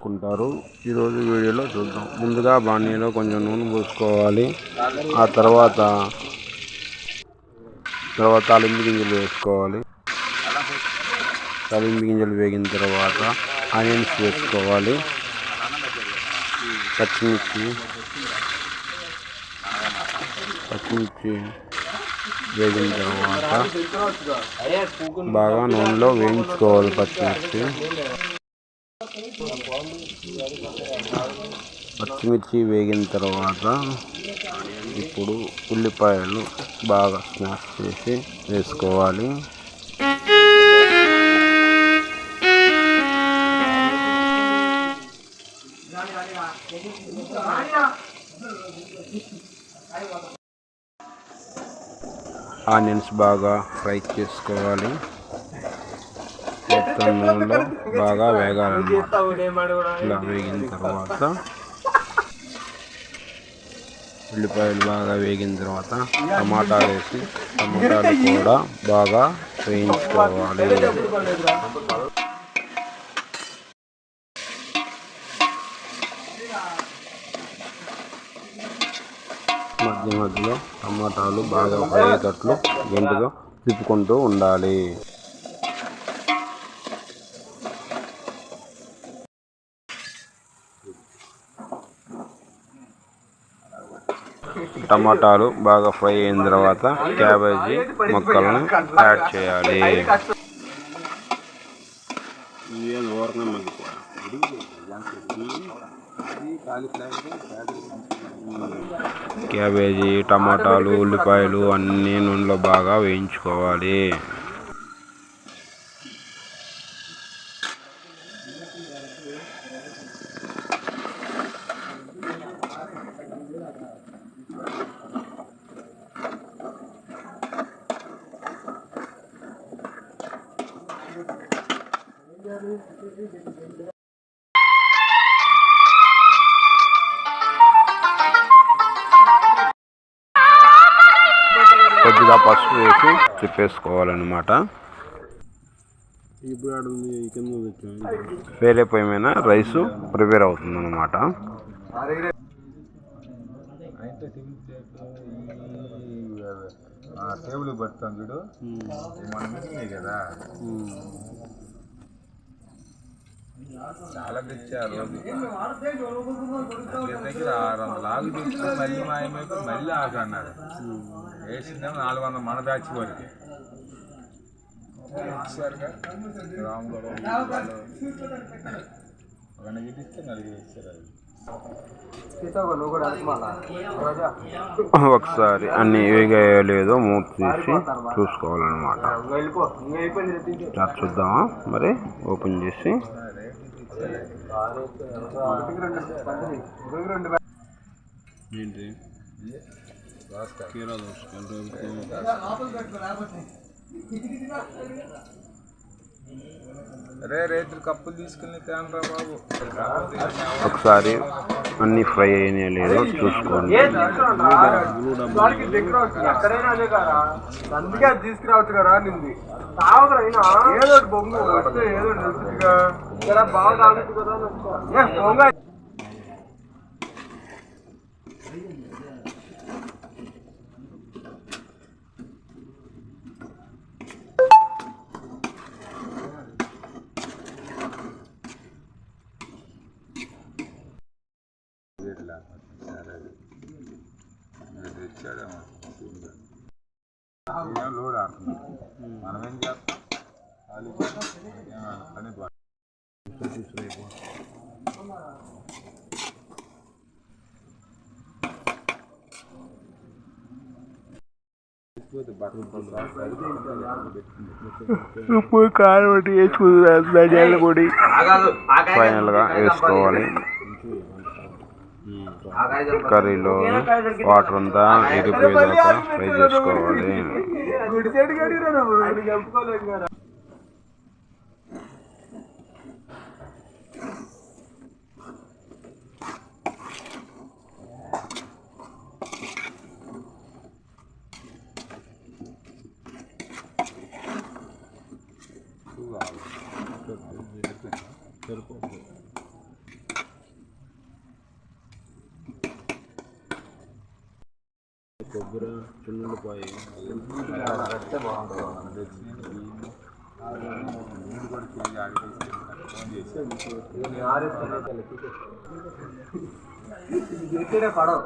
చేసుకుంటారు. ఈరోజు వీడియోలో చూద్దాం. ముందుగా బాణీలో కొంచెం నూనె పోసుకోవాలి. ఆ తర్వాత తాలింపు గింజలు వేసుకోవాలి. తాలింపు గింజలు వేగిన తర్వాత ఆనియన్స్ వేసుకోవాలి. పచ్చిమిర్చి వేగిన తర్వాత బాగా నూనెలో వేయించుకోవాలి. పచ్చిమిర్చి వేగిన తర్వాత ఇప్పుడు ఉల్లిపాయలు బాగా స్మాష్ చేసి వేసుకోవాలి. ఆనియన్స్ బాగా ఫ్రై చేసుకోవాలి. మొత్తం నూనెలో బాగా వేగాలన్నమాట. ఇలా వేగిన తర్వాత ఉల్లిపాయలు బాగా వేగిన తర్వాత టమాటాలు వేసి టమాటాలు కూడా బాగా వేయించుకోవాలి. మధ్యలో టమాటాలు బాగా ఫ్రై అయ్యేటట్లు గంటగా తిప్పుకుంటూ ఉండాలి. టమాటాలు బాగా ఫ్రై అయిన తర్వాత క్యాబేజీ ముక్కలను యాడ్ చేయాలి. క్యాబేజీ, టమాటాలు, ఉల్లిపాయలు అన్నీ నూనెలో బాగా వేయించుకోవాలి. కొద్దిగా పసుపు వేసి తిప్పేసుకోవాలన్నమాట. వేరే పొయ్యి మీద రైసు ప్రిపేర్ అవుతుందన్నమాట. టేబుల్ పడతాం చూడు, మనం కదా చాలా తెచ్చారు. దగ్గర 600 ఆలు తెచ్చి మళ్ళీ మాయమైపోయి మళ్ళీ ఆకు అన్నారు. వేసిందేమో 400 మన బ్యాచ్ వరకు ఇచ్చారుగా. రాములు ఒక ఇస్తే 4 ఇచ్చారు. ఒకసారి అన్ని వేగాయో లేదో మూత తీసి చూసుకోవాలన్నమాట. చూద్దామా మరి ఓపెన్ చేసి. ఏంటి కీరా రైతులు కప్పులు తీసుకుని తేనరా బాబు. ఒకసారి అన్ని ఫ్రై అయినా లేదో చూసుకోండి. అందుకే తీసుకురావచ్చు కదా నింది ఏదో బొంగు వస్తే ఏదో తెలుసుగా బాగా తాగుతుంది కదా. లోడ్ ఆడుతున్నాం, మనం ఏం చేస్తాం. ఉప్పు కారం వేసుకుంటున్నారు. ధనియాల పొడి ఫైనల్గా వేసుకోవాలి. కర్రీలో వాటర్ అంతా ఎగిపోయేదాకా ఫ్రై చేసుకోవాలి. కొబ్బరి చున్నులపాయ అరెక్టే బాగుంటుంది నేను కూడా చేసి ఆడికి ఫోన్ చేసి పడవ